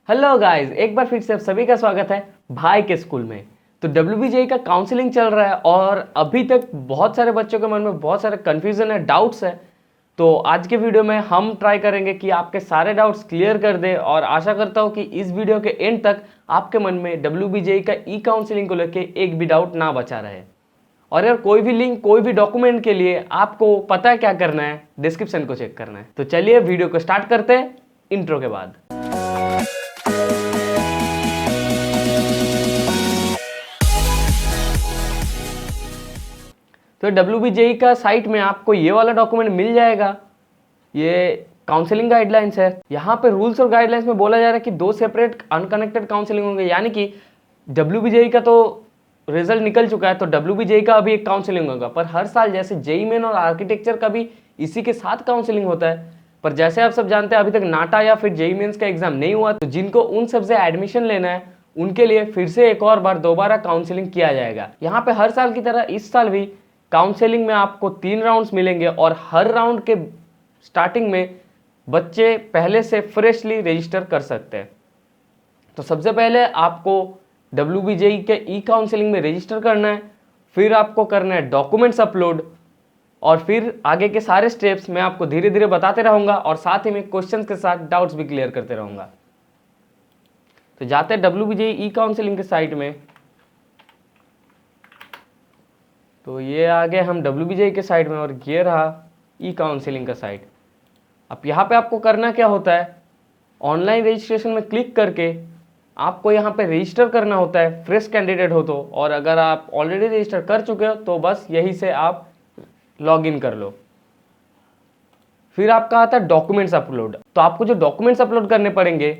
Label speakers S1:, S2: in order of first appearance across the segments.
S1: Hello guys, एक बार फिर से आप सभी का स्वागत है भाई के स्कूल में। तो WBJE का काउंसलिंग चल रहा है और अभी तक बहुत सारे बच्चों के मन में बहुत सारे कन्फ्यूजन है, डाउट्स है। तो आज के वीडियो में हम ट्राई करेंगे कि आपके सारे डाउट्स क्लियर कर दे और आशा करता हूँ कि इस वीडियो के एंड तक आपके मन में WBJE का ई काउंसलिंग को लेकर एक भी डाउट ना बचा रहे। और यार कोई भी लिंक, कोई भी डॉक्यूमेंट के लिए आपको पता है क्या करना है, डिस्क्रिप्शन को चेक करना है। तो चलिए वीडियो को स्टार्ट करते हैं इंट्रो के बाद। तो WBJE का साइट में आपको ये वाला डॉक्यूमेंट मिल जाएगा। ये काउंसलिंग गाइडलाइंस है। यहाँ पे रूल्स और गाइडलाइंस में बोला जा रहा है कि 2 सेपरेट अनकनेक्टेड काउंसलिंग होंगे, यानी कि WBJE का तो रिजल्ट निकल चुका है, तो WBJE का अभी एक काउंसलिंग होगा। पर हर साल जैसे JEE मेन और आर्किटेक्चर का भी इसी के साथ काउंसलिंग होता है, पर जैसे आप सब जानते हैं अभी तक नाटा या फिर JEE मेंस का एग्जाम नहीं हुआ, तो जिनको उन सबसे एडमिशन लेना है उनके लिए फिर से एक और बार दोबारा काउंसलिंग किया जाएगा। यहाँ पे हर साल की तरह इस साल भी काउंसलिंग में आपको 3 राउंड्स मिलेंगे और हर राउंड के स्टार्टिंग में बच्चे पहले से फ्रेशली रजिस्टर कर सकते हैं। तो सबसे पहले आपको WBJE के ई काउंसलिंग में रजिस्टर करना है, फिर आपको करना है डॉक्यूमेंट्स अपलोड, और फिर आगे के सारे स्टेप्स मैं आपको धीरे धीरे बताते रहूँगा और साथ ही में क्वेश्चंस के साथ डाउट्स भी क्लियर करते रहूँगा। तो जाते हैं WBJE ई काउंसलिंग के साइट में। तो ये आ गए हम WBJE के साइट में और ये रहा ई काउंसलिंग का साइट। अब यहाँ पे आपको करना क्या होता है, ऑनलाइन रजिस्ट्रेशन में क्लिक करके आपको यहाँ पे रजिस्टर करना होता है, फ्रेश कैंडिडेट हो तो। और अगर आप ऑलरेडी रजिस्टर कर चुके हो तो बस यहीं से आप लॉग इन कर लो। फिर आपका आता है डॉक्यूमेंट्स अपलोड। तो आपको जो डॉक्यूमेंट्स अपलोड करने पड़ेंगे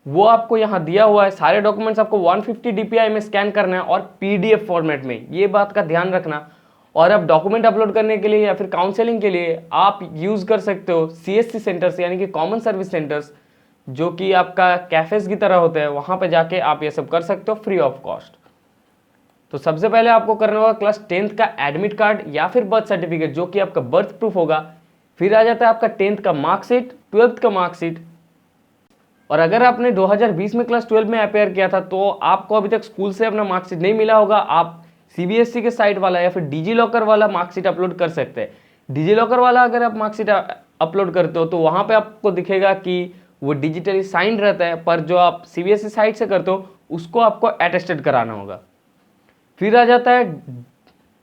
S1: वो आपको यहाँ दिया हुआ है। सारे डॉक्यूमेंट्स आपको 150 DPI में स्कैन करना है और PDF फॉर्मेट में, ये बात का ध्यान रखना। और अब डॉक्यूमेंट अपलोड करने के लिए या फिर काउंसलिंग के लिए आप यूज़ कर सकते हो CSC सेंटर्स, यानी कि कॉमन सर्विस सेंटर्स, जो कि आपका कैफेज की तरह होते हैं। वहाँ पे जाके आप ये सब कर सकते हो फ्री ऑफ कॉस्ट। तो सबसे पहले आपको करना होगा क्लास 10th का एडमिट कार्ड या फिर बर्थ सर्टिफिकेट, जो कि आपका बर्थ प्रूफ होगा। फिर आ जाता है आपका 10th का मार्कशीट, 12th का मार्कशीट। और अगर आपने 2020 में क्लास 12 में अपेयर किया था तो आपको अभी तक स्कूल से अपना मार्कशीट नहीं मिला होगा, आप CBSE के साइट वाला या फिर डिजी-लॉकर वाला मार्कशीट अपलोड कर सकते हैं। डिजी-लॉकर वाला अगर आप मार्कशीट अपलोड करते हो तो वहाँ पे आपको दिखेगा कि वो डिजिटली साइंड रहता है, पर जो आप CBSE साइट से करते हो उसको आपको अटेस्टेड कराना होगा। फिर आ जाता है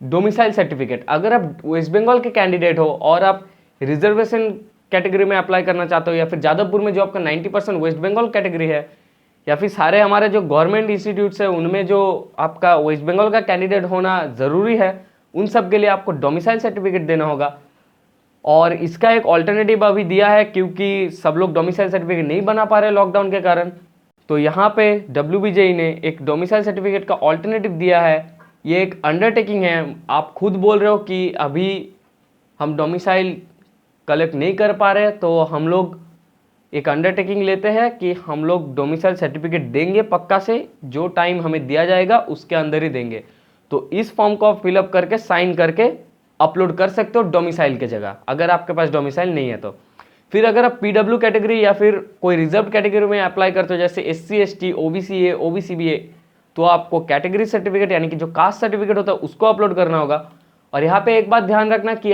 S1: डोमिसाइल सर्टिफिकेट। अगर आप वेस्ट बंगाल के कैंडिडेट हो और आप रिजर्वेशन कैटेगरी में अप्लाई करना चाहते हो, या फिर जादवपुर में जो आपका 90% वेस्ट बंगाल कैटेगरी है, या फिर सारे हमारे जो गवर्नमेंट इंस्टीट्यूट्स है उनमें जो आपका वेस्ट बंगाल का कैंडिडेट होना ज़रूरी है, उन सब के लिए आपको डोमिसाइल सर्टिफिकेट देना होगा। और इसका एक ऑल्टरनेटिव अभी दिया है, क्योंकि सब लोग डोमिसाइल सर्टिफिकेट नहीं बना पा रहे लॉकडाउन के कारण। तो यहाँ पे WBJE ने एक डोमिसाइल सर्टिफिकेट का ऑल्टरनेटिव दिया है। ये एक अंडरटेकिंग है। आप खुद बोल रहे हो कि अभी हम डोमिसाइल कलेक्ट नहीं कर पा रहे, तो हम लोग एक अंडरटेकिंग लेते हैं कि हम लोग डोमिसाइल सर्टिफिकेट देंगे पक्का से, जो टाइम हमें दिया जाएगा उसके अंदर ही देंगे। तो इस फॉर्म को आप फिलअप करके साइन करके अपलोड कर सकते हो डोमिसाइल के जगह, अगर आपके पास डोमिसाइल नहीं है तो। फिर अगर आप PW कैटेगरी या फिर कोई रिजर्व कैटेगरी में अप्लाई करते हो, जैसे SC ST OBC A OBC BA, तो आपको कैटेगरी सर्टिफिकेट यानी कि जो कास्ट सर्टिफिकेट होता है उसको अपलोड करना होगा। और यहाँ पे एक बात ध्यान रखना कि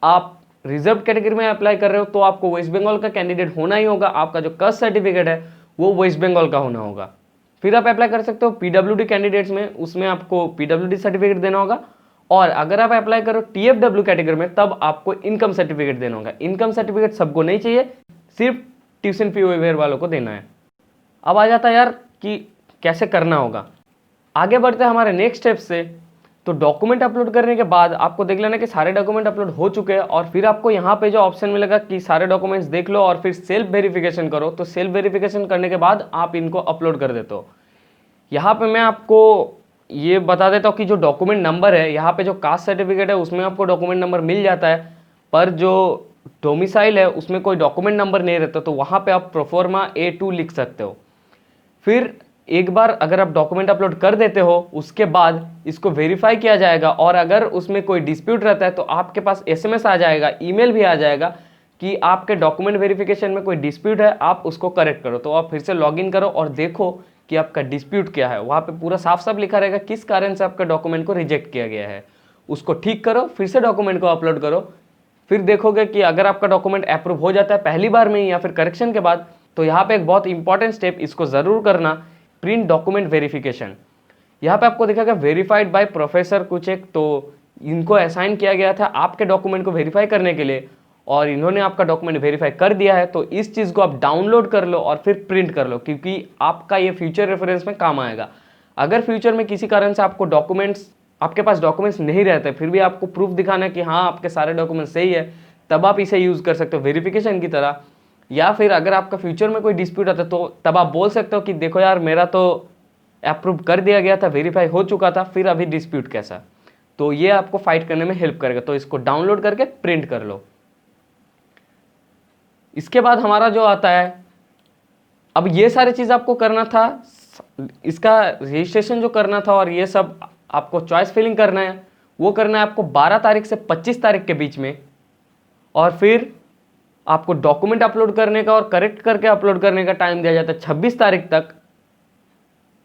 S1: आप रिजर्व कैटेगरी में अप्लाई कर रहे हो तो आपको वेस्ट बंगाल का कैंडिडेट होना ही होगा। आपका जो कास्ट सर्टिफिकेट है वो वेस्ट बंगाल का होना होगा। फिर आप अप्लाई कर सकते हो PWD कैंडिडेट्स में, उसमें आपको PWD सर्टिफिकेट देना होगा। और अगर आप अप्लाई करो TFW कैटेगरी में तब आपको इनकम सर्टिफिकेट देना होगा। इनकम सर्टिफिकेट सबको नहीं चाहिए, सिर्फ ट्यूशन फी वेवर वालों को देना है। अब आ जाता है यार कि कैसे करना होगा। आगे बढ़ते हैं हमारे नेक्स्ट स्टेप से। तो डॉक्यूमेंट अपलोड करने के बाद आपको देख लेना कि सारे डॉक्यूमेंट अपलोड हो चुके हैं, और फिर आपको यहाँ पे जो ऑप्शन मिलेगा कि सारे डॉक्यूमेंट्स देख लो और फिर सेल्फ वेरिफिकेशन करो। तो सेल्फ वेरिफिकेशन करने के बाद आप इनको अपलोड कर देते हो। यहाँ पे मैं आपको ये बता देता हूँ कि जो डॉक्यूमेंट नंबर है, यहाँ पे जो कास्ट सर्टिफिकेट है उसमें आपको डॉक्यूमेंट नंबर मिल जाता है, पर जो डोमिसाइल है उसमें कोई डॉक्यूमेंट नंबर नहीं रहता, तो वहाँ पे आप प्रोफॉर्मा A2 लिख सकते हो। फिर एक बार अगर आप डॉक्यूमेंट अपलोड कर देते हो उसके बाद इसको वेरीफाई किया जाएगा, और अगर उसमें कोई डिस्प्यूट रहता है तो आपके पास SMS आ जाएगा, ईमेल भी आ जाएगा कि आपके डॉक्यूमेंट वेरिफिकेशन में कोई डिस्प्यूट है, आप उसको करेक्ट करो। तो आप फिर से लॉगिन करो और देखो कि आपका डिस्प्यूट क्या है। वहाँ पे पूरा साफ साफ लिखा रहेगा किस कारण से आपका डॉक्यूमेंट को रिजेक्ट किया गया है। उसको ठीक करो, फिर से डॉक्यूमेंट को अपलोड करो, फिर देखोगे कि अगर आपका डॉक्यूमेंट अप्रूव हो जाता है पहली बार में ही या फिर करेक्शन के बाद, तो यहाँ पे एक बहुत इंपॉर्टेंट स्टेप इसको ज़रूर करना, प्रिंट डॉक्यूमेंट वेरिफिकेशन। यहाँ पे आपको दिखाएगा वेरीफाइड बाय प्रोफेसर कुछ एक, तो इनको असाइन किया गया था आपके डॉक्यूमेंट को वेरीफाई करने के लिए और इन्होंने आपका डॉक्यूमेंट वेरीफाई कर दिया है। तो इस चीज़ को आप डाउनलोड कर लो और फिर प्रिंट कर लो, क्योंकि आपका ये फ्यूचर रेफरेंस में काम आएगा। अगर फ्यूचर में किसी कारण से आपको डॉक्यूमेंट्स, आपके पास डॉक्यूमेंट्स नहीं रहते, फिर भी आपको प्रूफ दिखाना है कि हाँ आपके सारे डॉक्यूमेंट्स सही है, तब आप इसे यूज़ कर सकते हो वेरिफिकेशन की तरह। या फिर अगर आपका फ्यूचर में कोई डिस्प्यूट आता है तो तब आप बोल सकते हो कि देखो यार मेरा तो अप्रूव कर दिया गया था, वेरीफाई हो चुका था, फिर अभी डिस्प्यूट कैसा। तो ये आपको फाइट करने में हेल्प करेगा। तो इसको डाउनलोड करके प्रिंट कर लो। इसके बाद हमारा जो आता है, अब ये सारी चीज़ आपको करना था, इसका रजिस्ट्रेशन जो करना था और ये सब आपको चॉइस फिलिंग करना है, वो करना है आपको 12 तारीख से 25 तारीख के बीच में। और फिर आपको डॉक्यूमेंट अपलोड करने का और करेक्ट करके अपलोड करने का टाइम दिया जाता है 26 तारीख तक।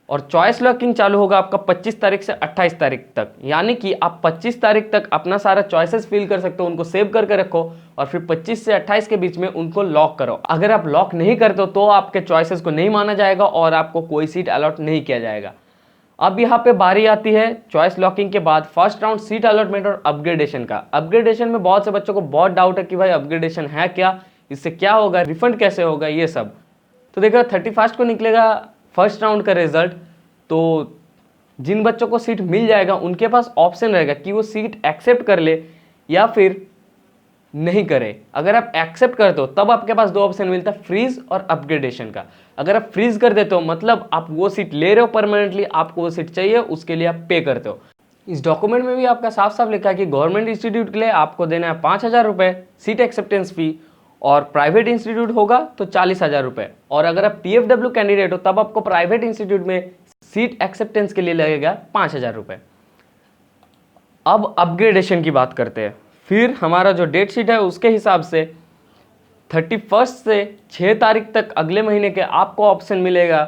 S1: और चॉइस लॉकिंग चालू होगा आपका 25 तारीख से 28 तारीख तक, यानी कि आप 25 तारीख तक अपना सारा चॉइसेस फिल कर सकते हो, उनको सेव करके रखो और फिर 25 से 28 के बीच में उनको लॉक करो। अगर आप लॉक नहीं करते हो तो आपके चॉइसेस को नहीं माना जाएगा और आपको कोई सीट अलॉट नहीं किया जाएगा। अब यहाँ पे बारी आती है चॉइस लॉकिंग के बाद फर्स्ट राउंड सीट अलॉटमेंट और अपग्रेडेशन का। अपग्रेडेशन में बहुत से बच्चों को बहुत डाउट है कि भाई अपग्रेडेशन है क्या, इससे क्या होगा, रिफंड कैसे होगा, ये सब। तो देखो 31 को निकलेगा फर्स्ट राउंड का रिजल्ट। तो जिन बच्चों को सीट मिल जाएगा उनके पास ऑप्शन रहेगा कि वो सीट एक्सेप्ट कर ले या फिर नहीं करे। अगर आप एक्सेप्ट करते हो तब आपके पास दो ऑप्शन मिलता है, फ्रीज और अपग्रेडेशन का। अगर आप फ्रीज कर देते हो मतलब आप वो सीट ले रहे हो परमानेंटली, आपको वो सीट चाहिए, उसके लिए आप पे करते हो। इस डॉक्यूमेंट में भी आपका साफ साफ लिखा है कि गवर्नमेंट इंस्टीट्यूट के लिए आपको देना है 5,000 रुपये सीट एक्सेप्टेंस फी और प्राइवेट इंस्टीट्यूट होगा तो 40,000 रुपये। और अगर आप PFW कैंडिडेट हो तब आपको प्राइवेट इंस्टीट्यूट में सीट एक्सेप्टेंस के लिए लगेगा 5,000 रुपये। अब अपग्रेडेशन की बात करते हैं। फिर हमारा जो डेट शीट है उसके हिसाब से 31 से 6 तारीख तक अगले महीने के आपको ऑप्शन मिलेगा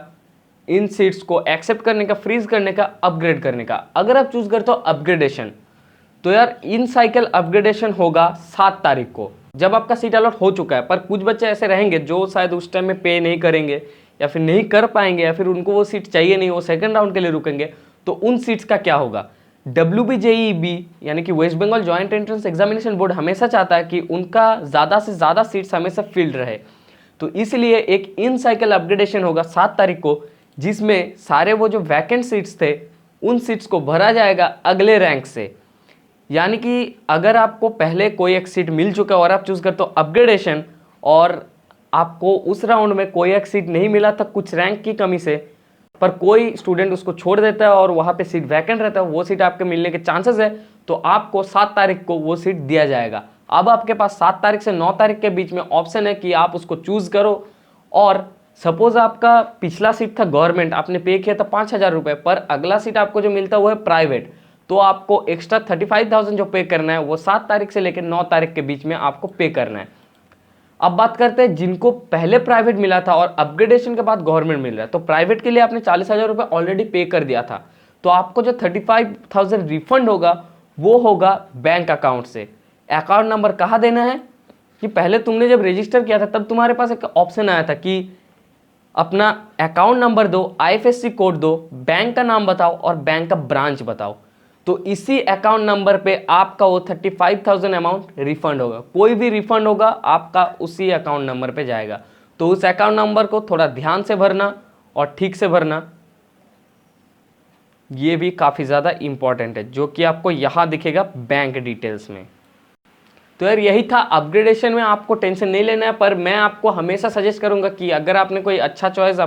S1: इन सीट्स को एक्सेप्ट करने का, फ्रीज करने का, अपग्रेड करने का। अगर आप चूज करते हो अपग्रेडेशन तो यार इन साइकिल अपग्रेडेशन होगा 7 तारीख को, जब आपका सीट अलॉट हो चुका है। पर कुछ बच्चे ऐसे रहेंगे जो शायद उस टाइम में पे नहीं करेंगे या फिर नहीं कर पाएंगे या फिर उनको वो सीट चाहिए नहीं, वो सेकंड राउंड के लिए रुकेंगे। तो उन सीट्स का क्या होगा? WBJEB यानी कि West Bengal joint entrance examination board हमेशा चाहता है कि उनका ज़्यादा से ज़्यादा सीट्स हमेशा फिल्ड रहे। तो इसलिए एक इन साइकिल अपग्रेडेशन होगा 7 तारीख को, जिसमें सारे वो जो वैकेंट सीट्स थे उन सीट्स को भरा जाएगा अगले रैंक से। यानी कि अगर आपको पहले कोई एक सीट मिल चुका है और आप चूज़ करते हो अपग्रेडेशन और आपको उस राउंड में कोई एक सीट नहीं मिला था कुछ रैंक की कमी से, पर कोई स्टूडेंट उसको छोड़ देता है और वहाँ पे सीट वैकेंट रहता है, वो सीट आपके मिलने के चांसेस है, तो आपको 7 तारीख को वो सीट दिया जाएगा। अब आपके पास 7 तारीख से 9 तारीख के बीच में ऑप्शन है कि आप उसको चूज़ करो। और सपोज आपका पिछला सीट था गवर्नमेंट, आपने पे किया था 5,000 रुपये, पर अगला सीट आपको जो मिलता है वो है प्राइवेट, तो आपको एक्स्ट्रा 35,000 जो पे करना है वो 7 तारीख से लेकर 9 तारीख के बीच में आपको पे करना है। अब बात करते हैं जिनको पहले प्राइवेट मिला था और अपग्रेडेशन के बाद गवर्नमेंट मिल रहा है। तो प्राइवेट के लिए आपने 40,000 रुपये ऑलरेडी पे कर दिया था, तो आपको जो 35,000 रिफंड होगा वो होगा बैंक अकाउंट से। अकाउंट नंबर कहाँ देना है कि पहले तुमने जब रजिस्टर किया था तब तुम्हारे पास एक ऑप्शन आया था कि अपना अकाउंट नंबर दो, IFSC कोड दो, बैंक का नाम बताओ और बैंक का ब्रांच बताओ। तो इसी अकाउंट नंबर पे आपका वो 35,000 अमाउंट रिफंड होगा। कोई भी रिफंड होगा आपका उसी अकाउंट नंबर पे जाएगा। तो उस अकाउंट नंबर को थोड़ा ध्यान से भरना और ठीक से भरना, ये भी काफ़ी ज़्यादा इंपॉर्टेंट है, जो कि आपको यहाँ दिखेगा बैंक डिटेल्स में। तो यार यही था। अपग्रेडेशन में आपको टेंशन नहीं लेना है, पर मैं आपको हमेशा सजेस्ट करूँगा कि अगर आपने कोई अच्छा चॉइस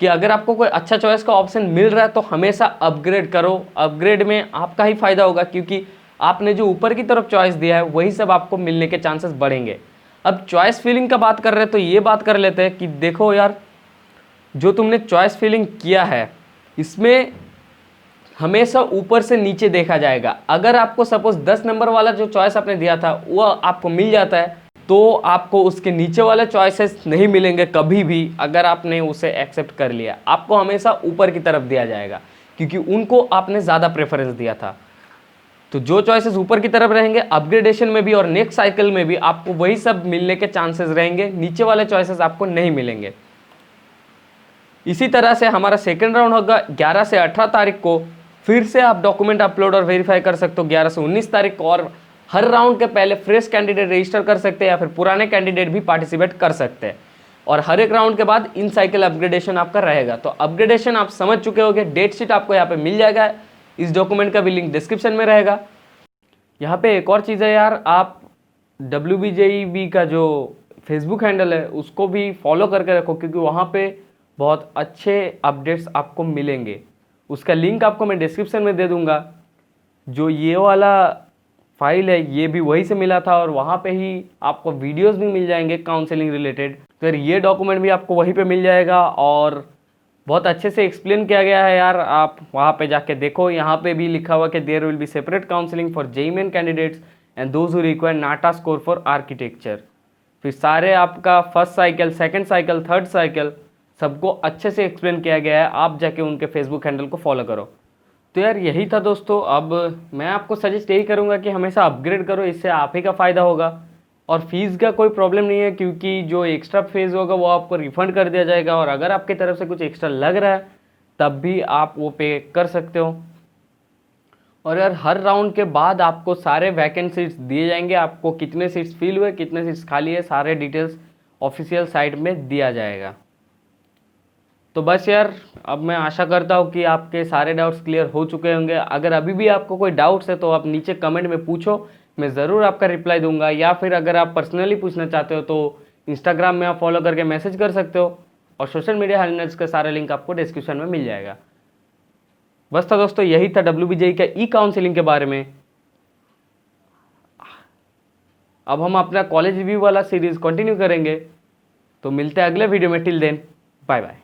S1: अगर आपको कोई अच्छा चॉइस का ऑप्शन मिल रहा है तो हमेशा अपग्रेड करो। अपग्रेड में आपका ही फायदा होगा, क्योंकि आपने जो ऊपर की तरफ चॉइस दिया है वही सब आपको मिलने के चांसेस बढ़ेंगे। अब चॉइस फिलिंग का बात कर रहे हैं तो ये बात कर लेते हैं कि देखो यार, जो तुमने चॉइस फिलिंग किया है इसमें हमेशा ऊपर से नीचे देखा जाएगा। अगर आपको सपोज 10 नंबर वाला जो चॉइस आपने दिया था वो आपको मिल जाता है तो आपको उसके नीचे वाले चॉइसेस नहीं मिलेंगे कभी भी। अगर आपने उसे एक्सेप्ट कर लिया, आपको हमेशा ऊपर की तरफ दिया जाएगा, क्योंकि उनको आपने ज़्यादा प्रेफरेंस दिया था। तो जो चॉइसेस ऊपर की तरफ रहेंगे, अपग्रेडेशन में भी और नेक्स्ट साइकिल में भी आपको वही सब मिलने के चांसेस रहेंगे, नीचे वाले चॉइसेस आपको नहीं मिलेंगे। इसी तरह से हमारा सेकंड राउंड होगा 11 से 18 तारीख को। फिर से आप डॉक्यूमेंट अपलोड और वेरीफाई कर सकते हो 11 से 19 तारीख को, और हर राउंड के पहले फ्रेश कैंडिडेट रजिस्टर कर सकते हैं या फिर पुराने कैंडिडेट भी पार्टिसिपेट कर सकते हैं। और हर एक राउंड के बाद इन साइकिल अपग्रेडेशन आपका रहेगा। तो अपग्रेडेशन आप समझ चुके होंगे, डेट शीट आपको यहाँ पे मिल जाएगा, इस डॉक्यूमेंट का भी लिंक डिस्क्रिप्शन में रहेगा। यहाँ पे एक और चीज़ है यार, आप WBJEB का जो फेसबुक हैंडल है उसको भी फॉलो करके रखो, क्योंकि वहाँ पे बहुत अच्छे अपडेट्स आपको मिलेंगे। उसका लिंक आपको मैं डिस्क्रिप्शन में दे दूँगा। जो ये वाला फाइल है ये भी वहीं से मिला था, और वहाँ पे ही आपको वीडियोस भी मिल जाएंगे काउंसलिंग रिलेटेड। तो ये डॉक्यूमेंट भी आपको वहीं पे मिल जाएगा, और बहुत अच्छे से एक्सप्लेन किया गया है यार, आप वहाँ पे जाके देखो। यहाँ पे भी लिखा हुआ कि there will be separate counselling for JEE main candidates and those who require NATA score for architecture. फिर सारे आपका first cycle, second cycle, third cycle सबको अच्छे से एक्सप्लेन किया गया है। आप जाके उनके फेसबुक हैंडल को फॉलो करो। तो यार यही था दोस्तों। अब मैं आपको सजेस्ट यही करूँगा कि हमेशा अपग्रेड करो, इससे आप ही का फ़ायदा होगा। और फीस का कोई प्रॉब्लम नहीं है, क्योंकि जो एक्स्ट्रा फीस होगा वो आपको रिफ़ंड कर दिया जाएगा, और अगर आपकी तरफ से कुछ एक्स्ट्रा लग रहा है तब भी आप वो पे कर सकते हो। और यार हर राउंड के बाद आपको सारे वैकेंट सीट्स दिए जाएंगे, आपको कितने सीट्स फिल हुए, कितने सीट्स खाली है, सारे डिटेल्स ऑफिशियल साइट में दिया जाएगा। तो बस यार, अब मैं आशा करता हूँ कि आपके सारे डाउट्स क्लियर हो चुके होंगे। अगर अभी भी आपको कोई डाउट्स है तो आप नीचे कमेंट में पूछो, मैं ज़रूर आपका रिप्लाई दूंगा। या फिर अगर आप पर्सनली पूछना चाहते हो तो इंस्टाग्राम में आप फॉलो करके मैसेज कर सकते हो, और सोशल मीडिया हैंडल्स का सारा लिंक आपको डिस्क्रिप्शन में मिल जाएगा। बस था दोस्तों, यही था WBJEE का काउंसलिंग के बारे में। अब हम अपना कॉलेज रिव्यू वाला सीरीज़ कंटिन्यू करेंगे, तो मिलते हैं अगले वीडियो में। Till then, bye bye.